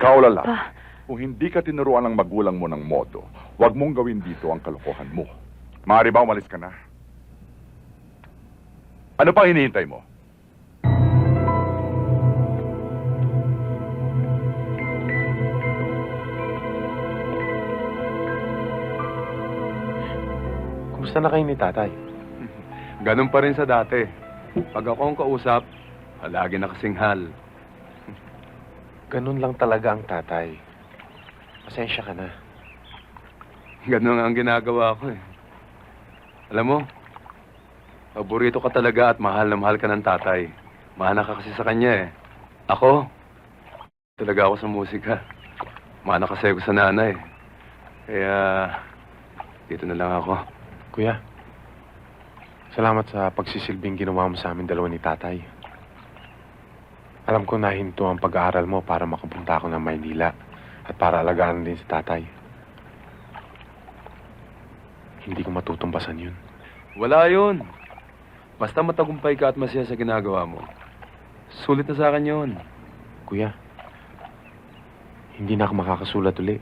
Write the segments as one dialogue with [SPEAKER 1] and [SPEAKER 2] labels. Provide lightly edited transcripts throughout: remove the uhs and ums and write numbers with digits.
[SPEAKER 1] Ikaw, Lala,
[SPEAKER 2] Pa,
[SPEAKER 1] kung hindi ka tinuruan ng magulang mo ng modo, huwag mong gawin dito ang kalokohan mo. Maaari ba umalis ka na? Ano pa hinihintay mo?
[SPEAKER 3] Kumusta na kayo ni tatay?
[SPEAKER 4] Ganun pa rin sa dati. Pag ako ang kausap, lagi nakasinghal.
[SPEAKER 3] Ganun lang talaga ang tatay. Pasensya ka na.
[SPEAKER 4] Ganun nga ang ginagawa ko eh. Alam mo, paborito ka talaga at mahal na mahal ka ng tatay. Mahana ka kasi sa kanya eh. Ako, talaga ako sa musika. Mahana kasi ako sa nanay. Kaya, dito na lang ako.
[SPEAKER 3] Kuya, salamat sa pagsisilbing ginawa mo sa amin dalawa ni tatay. Alam ko na hinto ang pag-aaral mo para makapunta ako ng Maynila at para alagaan din si tatay. Hindi ko matutumbasan yun.
[SPEAKER 4] Wala yun. Basta matagumpay ka at masaya sa ginagawa mo. Sulit na sa akin yun.
[SPEAKER 3] Kuya, hindi na ako makakasulat uli.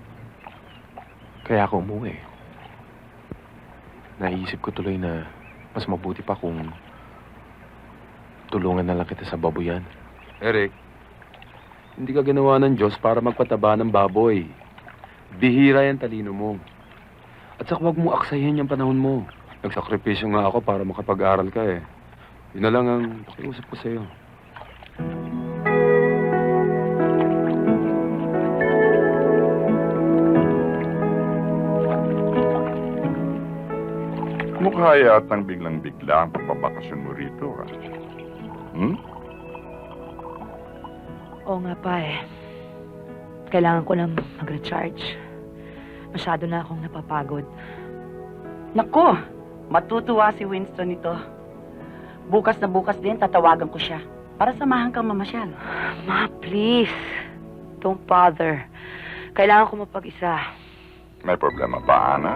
[SPEAKER 3] Kaya ako umuwi. Naisip ko tuloy na mas mabuti pa kung tulungan na lang kita sa babuyan.
[SPEAKER 4] Eric, hindi ka ginawa ng Diyos para magpataba ng baboy. Bihira yan talino mo. At saka huwag mo aksayin yung panahon mo. Nagsakripisyo nga ako para makapag-aral ka eh. Yun na lang ang pakiusap ko sa'yo.
[SPEAKER 1] Mukha yatang biglang-bigla ang pagbabakasyon mo rito, ha?
[SPEAKER 2] oo nga pa eh. Kailangan ko lang mag-recharge. Masyado na akong napapagod.
[SPEAKER 5] Nako, matutuwa si Winston nito. Bukas na bukas din, tatawagan ko siya para samahan kang mamasyal.
[SPEAKER 2] Ma, please. Don't bother. Kailangan ko mapag-isa.
[SPEAKER 1] May problema ba, Ana?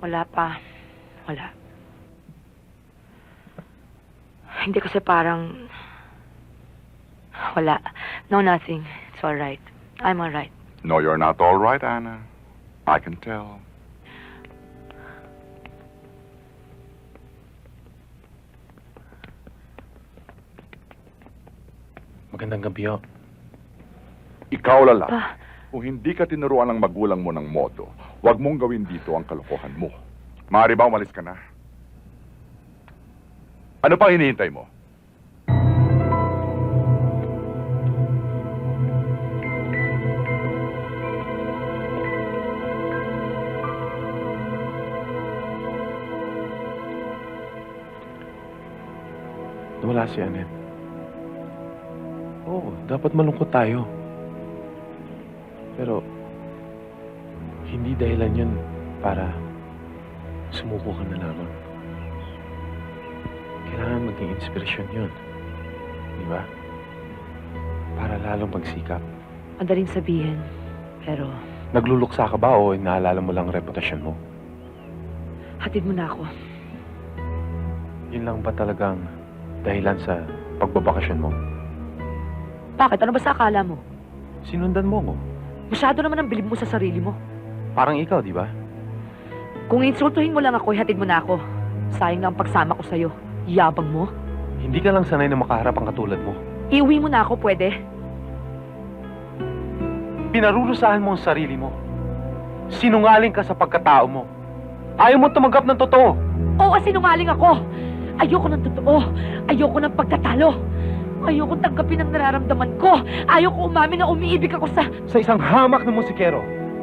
[SPEAKER 2] Wala pa. Wala. Hindi kasi parang... Wala. No, nothing. It's all right. I'm all right.
[SPEAKER 1] No, you're not all right, Anna. I can tell.
[SPEAKER 3] Magandang gabi, ho.
[SPEAKER 1] Ikaw, Lala,
[SPEAKER 2] Pa,
[SPEAKER 1] kung hindi ka tinuruan ng magulang mo ng modo, huwag mong gawin dito ang kalokohan mo. Maaari ba umalis ka na? Ano pa hinihintay mo?
[SPEAKER 3] Wala si Annette. Oo, dapat malungkot tayo. Pero, hindi dahilan yun para sumuko ka na lamang. Kailangan maging inspirasyon yun. Di ba? Para lalong magsikap.
[SPEAKER 2] madaling sabihin. Pero,
[SPEAKER 3] Nagluluksa ka ba o inaalala mo lang ang reputasyon mo?
[SPEAKER 2] hatid mo na ako.
[SPEAKER 3] Yun lang ba talagang dahilan sa pagbabakasyon mo?
[SPEAKER 2] Bakit? Ano ba sa akala mo?
[SPEAKER 3] Sinundan mo ko.
[SPEAKER 2] Masyado naman ang bilib mo sa sarili mo.
[SPEAKER 3] Parang ikaw, di ba?
[SPEAKER 2] Kung insultuhin mo lang ako, hatid mo na ako. Sayang na ang pagsama ko sa'yo. Yabang mo.
[SPEAKER 3] Hindi ka lang sanay na makaharap ang katulad mo.
[SPEAKER 2] Iuwi mo na ako, pwede?
[SPEAKER 3] Pinarurusahan mo ang sarili mo. Sinungaling ka sa pagkatao mo. Ayaw mo tumanggap ng totoo.
[SPEAKER 2] Oo, sinungaling ako. Ayoko ng totoo. Ayoko ng pagtatalo. Ayoko tanggapin ang nararamdaman ko. Ayoko umamin na umiibig ako sa...
[SPEAKER 3] Sa isang hamak na musikero.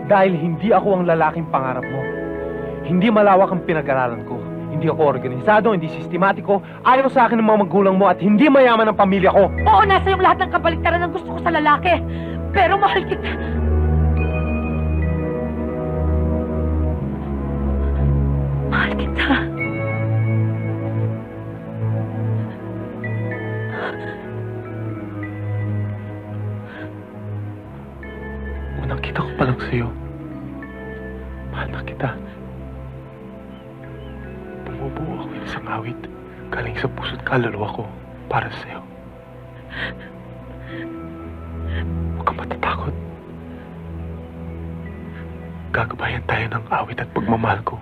[SPEAKER 3] Dahil hindi ako ang lalaking pangarap mo. Hindi malawak ang pinag-aralan ko. Hindi ako organisado, hindi sistematiko. Ayaw sa akin ng mga magulang mo at hindi mayaman ang pamilya ko.
[SPEAKER 2] Oo, nasa yung lahat ng kabaliktaran ng gusto ko sa lalaki. Pero mahal kita. Mahal kita.
[SPEAKER 3] Unang kita ko pa lang sa'yo. Mahal na kita. Bumubuo ako ng isang awit galing sa puso't kaluluwa ko para sa'yo. natatakot. Gagabayan tayo ng awit at pagmamahal ko.